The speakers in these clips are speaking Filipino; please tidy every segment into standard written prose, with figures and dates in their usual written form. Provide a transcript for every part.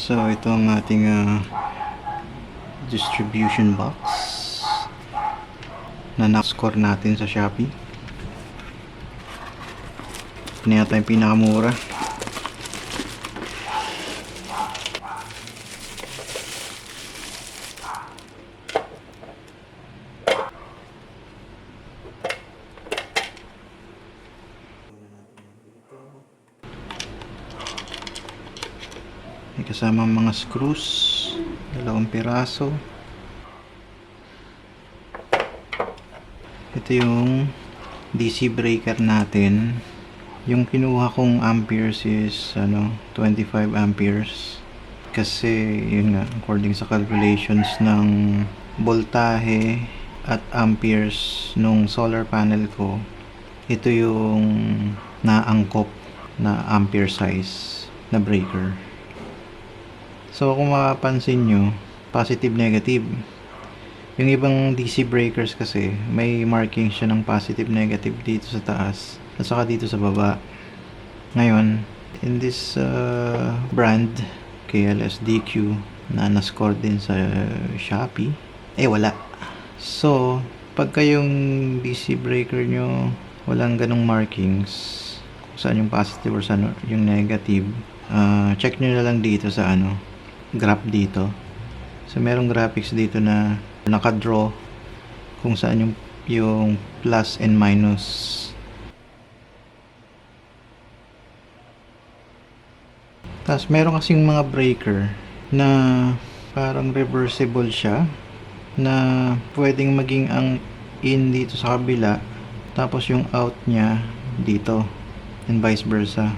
So ito ang ating distribution box na na-score natin sa Shopee. Ano yata yung pinakamura? May kasama mga screws, 2 piraso. Ito yung DC breaker natin. Yung kinuha kong amperes is 25 amperes. Kasi yun nga, according sa calculations ng voltahe at amperes nung solar panel ko, ito yung naangkop na ampere size na breaker. So kung mapapansin nyo, positive negative. Yung ibang DC breakers kasi may marking siya ng positive negative dito sa taas at saka dito sa baba. Ngayon, in this brand KLSDQ na na-score din sa Shopee, wala. So pagka yung DC breaker nyo walang ganong markings kung saan yung positive or saan yung negative, check nyo na lang dito sa graph dito. So merong graphics dito na nakadraw kung saan yung plus and minus. Tapos meron kasing mga breaker na parang reversible siya, na pwedeng maging ang in dito sa kabila tapos yung out niya dito and vice versa.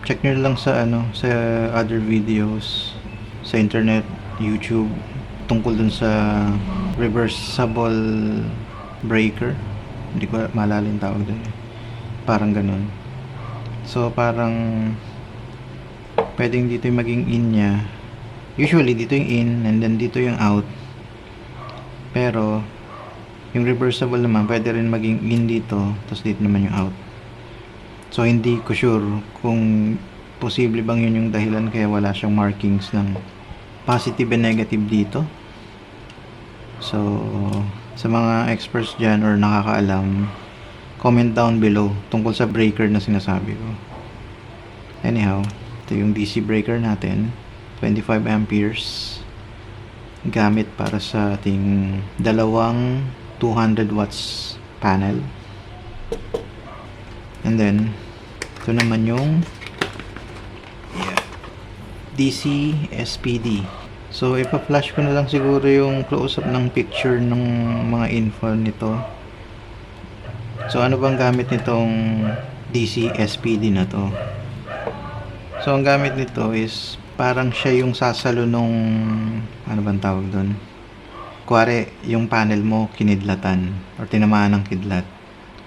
Check nyo lang sa sa other videos sa internet, YouTube, tungkol dun sa reversible breaker. Hindi ko maalala yung tawag dun. Parang ganun. So parang pwedeng dito yung maging in nya. Usually dito yung in and then dito yung out. Pero yung reversible naman pwede rin maging in dito tapos dito naman yung out. So hindi ko sure kung posible bang yun yung dahilan kaya wala siyang markings ng positive and negative dito. So sa mga experts dyan or nakakaalam, comment down below tungkol sa breaker na sinasabi ko. Anyhow, ito yung DC breaker natin, 25 amperes, gamit para sa ating dalawang 200 watts panel. And then ito naman yung DC SPD. So ipa-flash ko na lang siguro yung close-up ng picture ng mga info nito. So ano bang gamit nitong DC SPD na to? So ang gamit nito is parang siya yung sasalo nung ano bang tawag doon? Kuwari yung panel mo kinidlatan or tinamaan ng kidlat.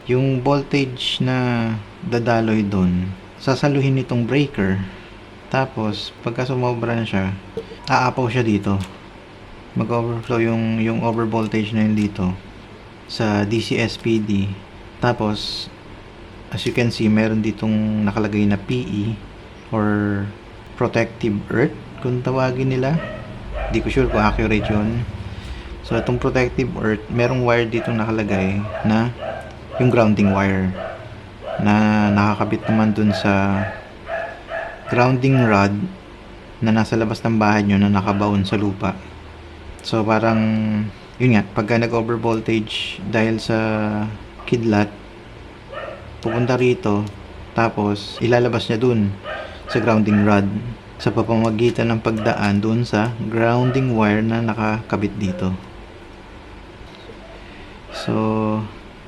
Yung voltage na dadaloy doon, sasaluhin nitong breaker. Tapos pagka sumobra na siya, aapaw siya dito. Mag-overflow yung over voltage na yun dito sa DC SPD. Tapos as you can see, meron ditong nakalagay na PE or protective earth kung tawagin nila. Di ko sure kung accurate yun. So itong protective earth, merong wire dito nakalagay na yung grounding wire na nakakabit naman dun sa grounding rod na nasa labas ng bahay nyo na nakabaon sa lupa. So parang yun nga, pagka nag-over voltage dahil sa kidlat, pupunta rito tapos ilalabas niya dun sa grounding rod sa pamamagitan ng pagdaan dun sa grounding wire na nakakabit dito.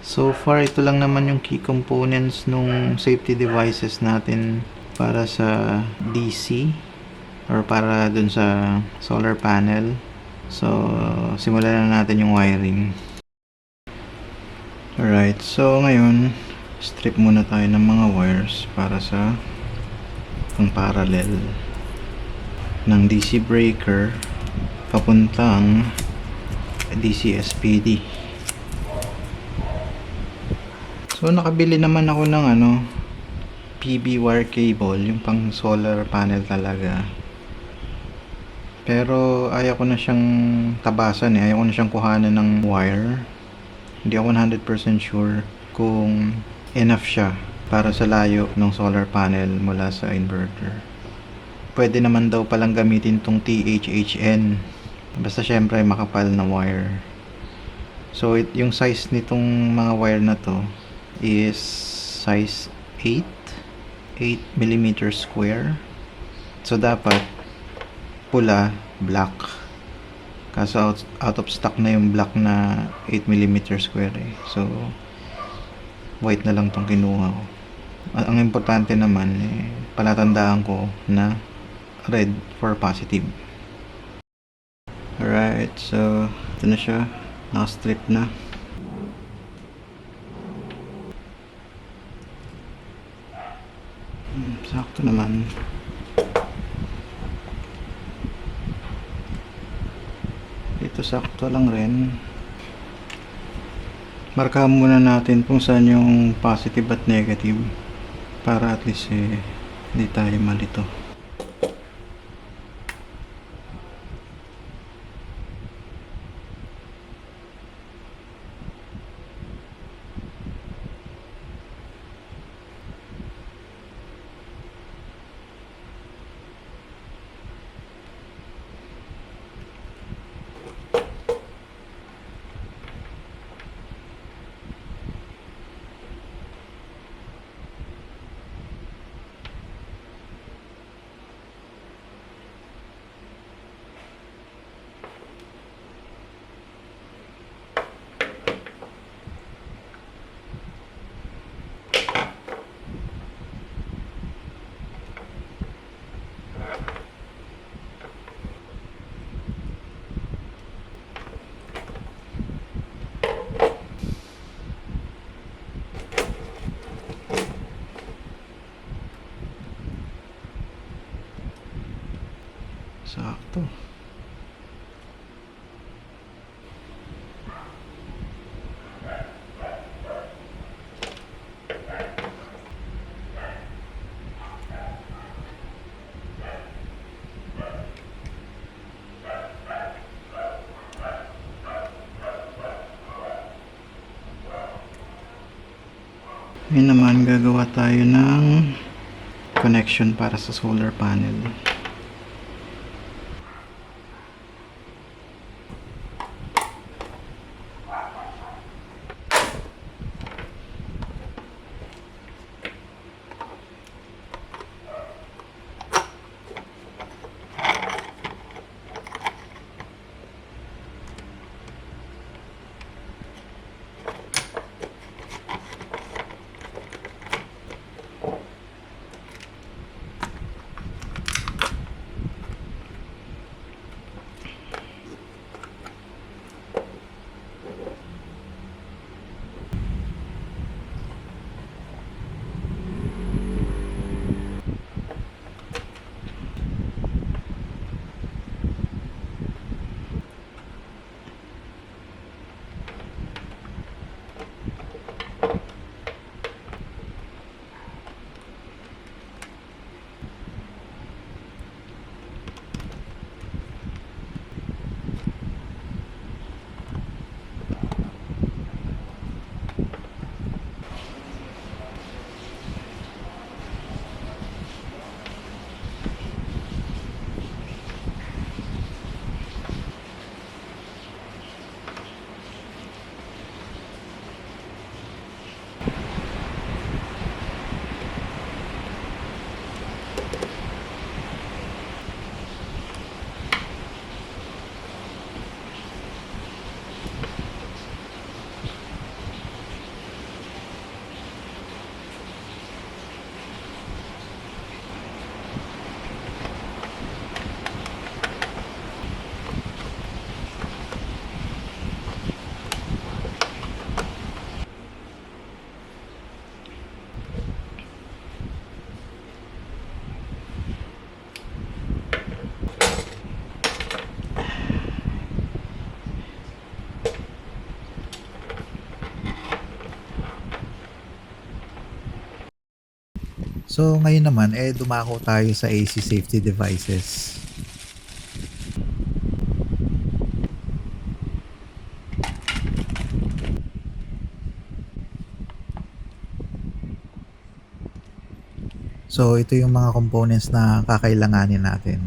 So far ito lang naman yung key components nung safety devices natin para sa DC or para dun sa solar panel. So simulan na natin yung wiring. Alright, so ngayon strip muna tayo ng mga wires para sa pang parallel ng DC breaker papuntang DC SPD. So nakabili naman ako ng PB wire cable, yung pang solar panel talaga. Pero ayaw ko na siyang tabasan eh. Ayaw ko na siyang kuhanan ng wire. Hindi ako 100% sure kung enough siya para sa layo ng solar panel mula sa inverter. Pwede naman daw palang gamitin tong THHN. Basta syempre makapal na wire. So yung size nitong mga wire na to is size 8 mm square. So dapat pula, black. Kaso out of stock na yung black na 8 mm square eh. So white na lang tong kinuha ko. Ang importante naman eh, palatandaan ko na red for positive. Alright, so ito na siya. Naka-strip na. Sakto naman. Ito sakto lang rin. Markahan muna natin kung saan yung positive at negative para at least eh, hindi tayo malito. Sakto. Ngayon naman gagawa tayo ng connection para sa solar panel. So ngayon naman dumako tayo sa AC safety devices. So ito yung mga components na kakailanganin natin.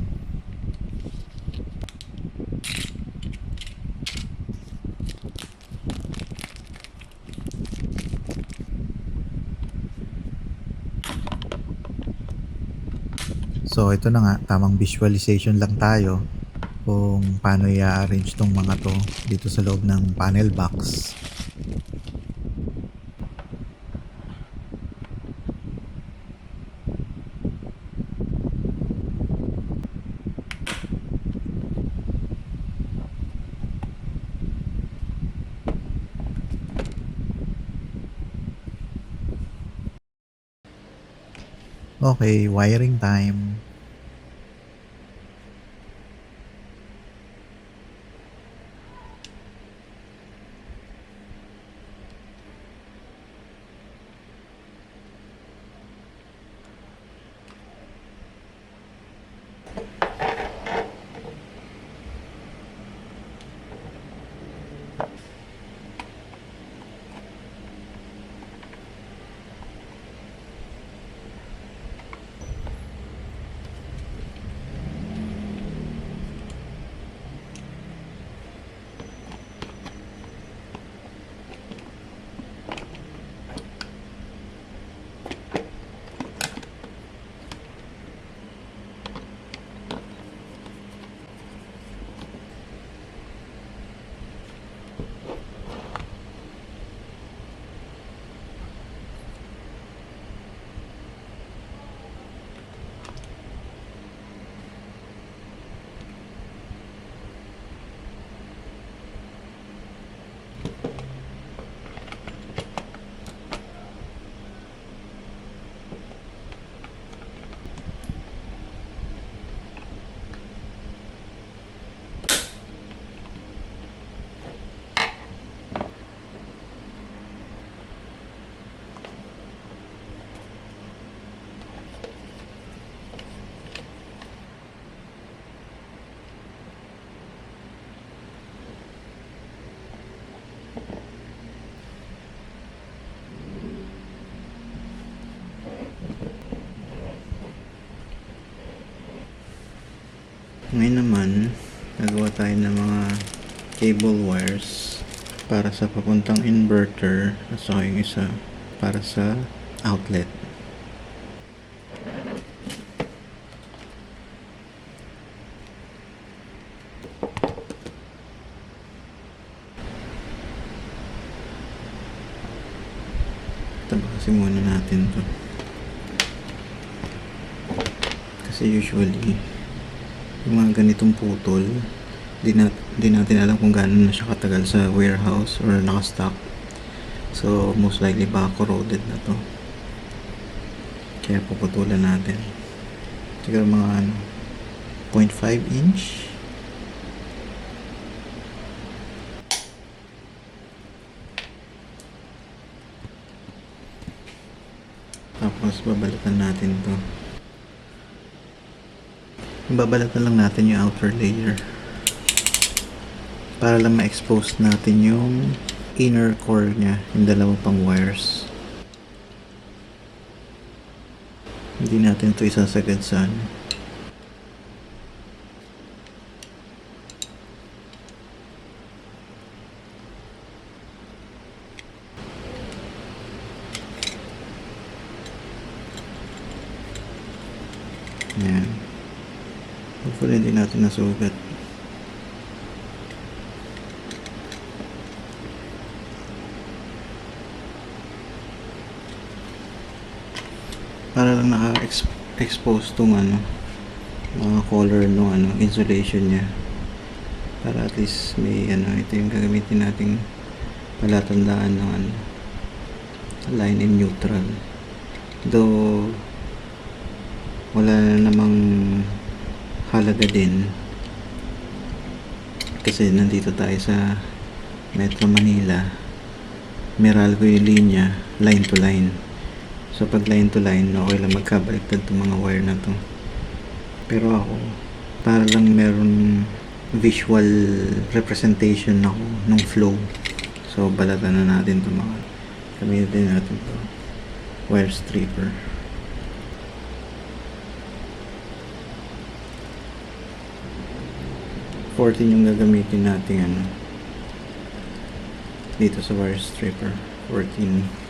So ito na nga, tamang visualization lang tayo kung paano i-arrange tong mga to dito sa loob ng panel box. Okay, wiring time. Ngayon naman, nagawa tayo ng mga cable wires para sa papuntang inverter at saka yung isa para sa outlet. Tabasin muna natin to kasi usually yung mga ganitong putol di natin alam kung gaano na siya katagal sa warehouse or nakastock, so most likely baka corroded na to, kaya puputulan natin siguro mga 0.5 inch. Tapos babalatan natin to, babalatan lang natin yung outer layer para lang ma-expose natin yung inner core nya, yung dalawang pang wires. Hindi natin ito isasagad sa ano. Yan. Hopefully hindi natin nasugat. Para lang naka-expose tong ano, mga color ng ano, insulation niya. Para at least may ano, ito yung gagamitin nating palatandaan ng ano, line in neutral. Though wala namang halaga din kasi nandito tayo sa Metro Manila. Meralco yung linya, line to line. So pag line to line, okay lang magkabaliktad itong mga wire na to. Pero ako, para lang meron visual representation ako ng flow. So balatan na natin itong mga, gamitin natin to wire stripper. 14 yung gagamitin natin ano dito sa wire stripper. 14.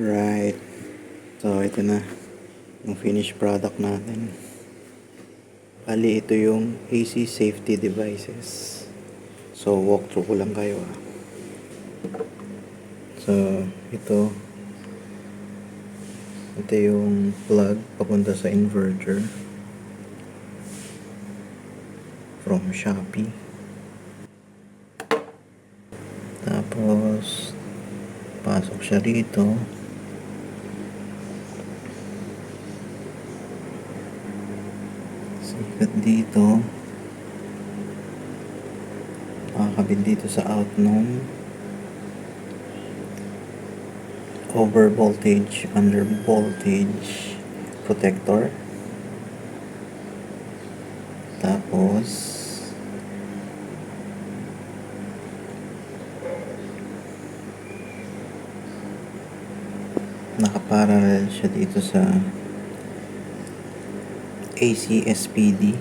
Right. So, ito na. Yung finished product natin. Bali, ito yung AC safety devices. So, walkthrough ko lang kayo. So, ito yung plug papunta sa inverter from Shopee. Tapos, pasok siya dito. Sikat dito. Nakakabit dito sa out ng over voltage, under voltage protector. Tapos, nakaparallel siya dito sa AC SPD.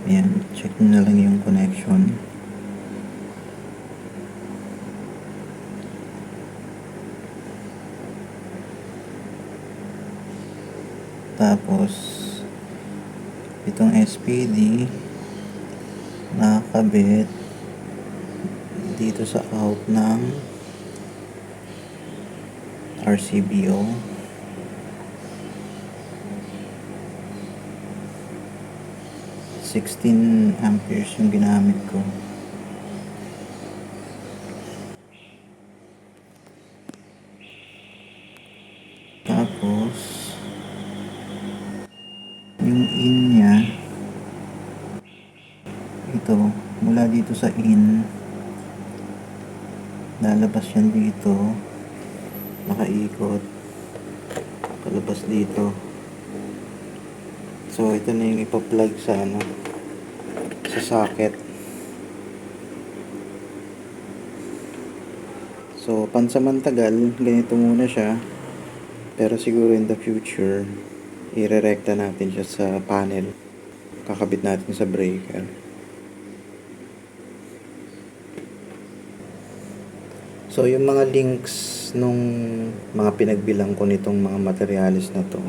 Ayan, check nyo na lang yung connection. Tapos, itong SPD nakakabit dito sa out ng RCBO. $16 amperes yung ginamit ko. Tapos, yung in niya, ito, mula dito sa in, lalabas yan dito, nakaikot, kalabas dito. So, ito na yung ipa-plug sa sa socket. So, pansamantagal, ganito muna siya. Pero siguro in the future, irerekta natin siya sa panel. Kakabit natin sa breaker. So, yung mga links nung mga pinagbilang ko nitong mga materials na to,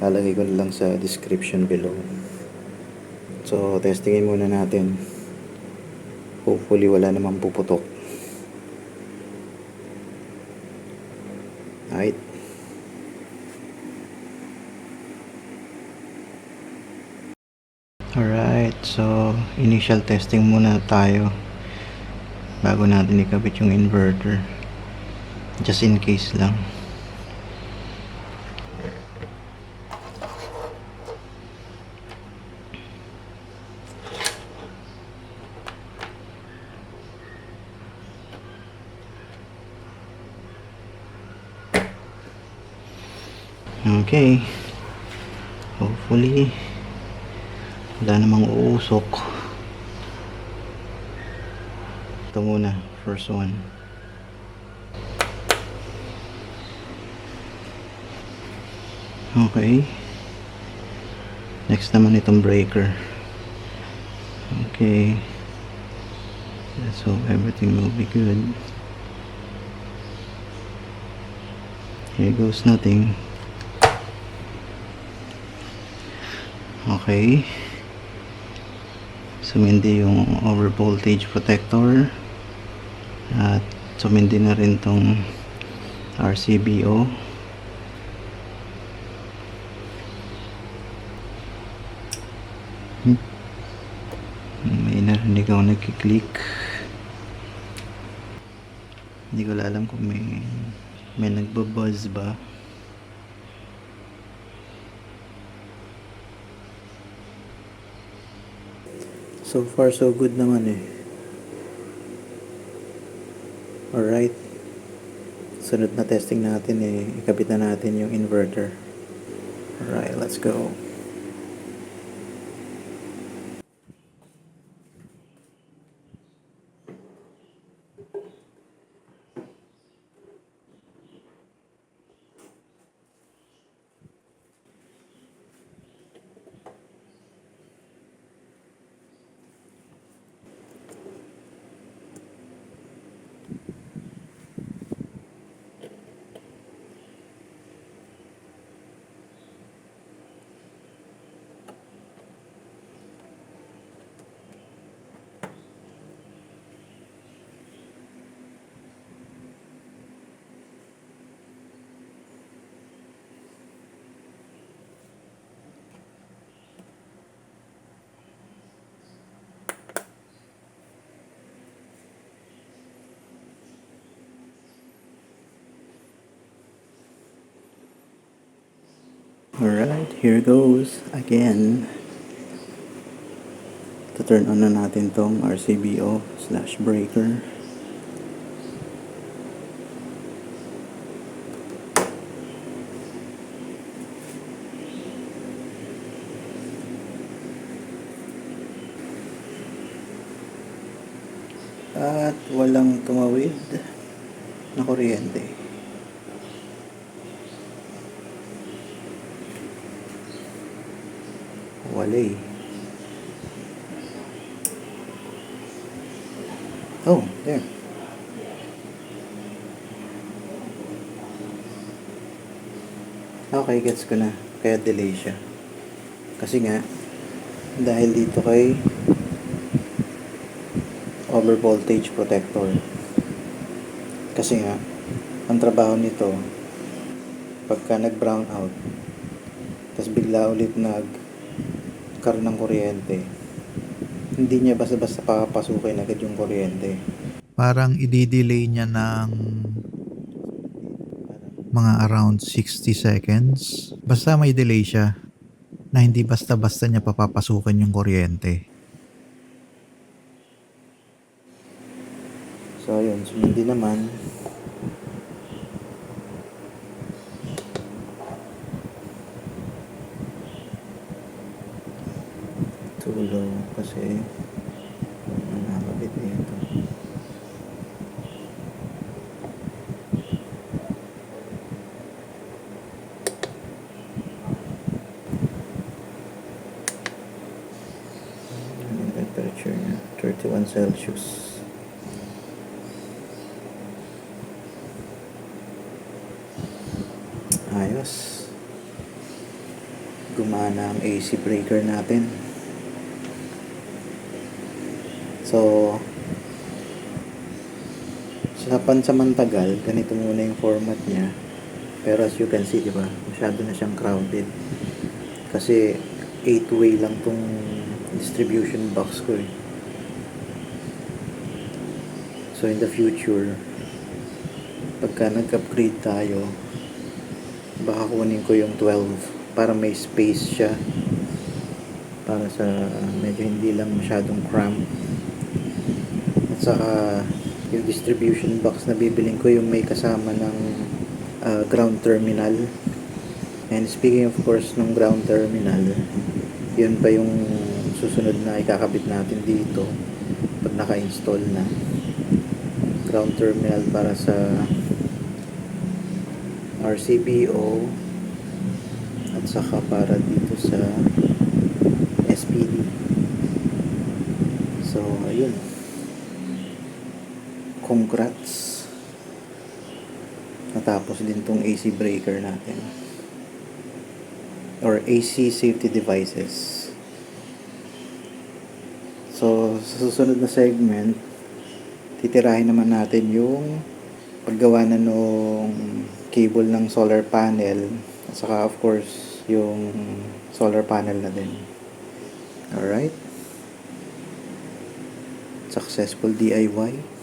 lalagay ko na lang sa description below. So, testingin muna natin. Hopefully, wala namang puputok. Alright. Alright, so initial testing muna tayo bago natin ikabit yung inverter. Just in case lang. Okay. Hopefully wala namang uusok. Ito muna, first one. Okay. Next naman itong breaker. Okay. Let's hope everything will be good. Here goes nothing. Okay. Sumindi yung over voltage protector. At sumindi na rin tong RCBO. May narinig ako nagkiklik. Hindi ko alam kung may nagbabuzz ba. So far so good naman eh. Alright. Sunod na testing natin eh. Ikabit na natin yung inverter. Alright, let's go. Alright, here goes again. To-turn on na natin tong RCBO slash breaker. At walang tumawid na kuryente. Wala. Oh, there. Okay, gets ko na. Kaya delay siya. Kasi nga, dahil dito kay over voltage protector. Kasi nga, ang trabaho nito, pagka nag-brown out, tapos bigla ulit nagkaroon ng kuryente, hindi niya basta-basta papasukin agad yung kuryente. Parang i-delay niya ng mga around 60 seconds. Basta may delay siya na hindi basta-basta niya papapasukin yung kuryente. So ayun, sumindi naman. Too low kasi nakakabit nito. Ang temperature niya, 31 Celsius. Ayos. Gumana ang AC breaker natin. So, sa pansamantagal, ganito muna yung format niya. Pero as you can see, di ba, masyado na siyang crowded. Kasi 8-way lang tong distribution box ko eh. So in the future, pagka nag-upgrade tayo, baka kunin ko yung 12 para may space siya. Para sa medyo hindi lang masyadong cramp. At saka yung distribution box na bibiling ko yung may kasama ng ground terminal. And speaking of course ng ground terminal, yun pa yung susunod na ikakabit natin dito pag naka-install na. Ground terminal para sa RCBO at saka para dito sa SPD. So ayun, congrats, natapos din tong AC breaker natin or AC safety devices. So sa susunod na segment, titirahin naman natin yung paggawa na nung cable ng solar panel at saka of course yung solar panel na din. Alright, successful DIY.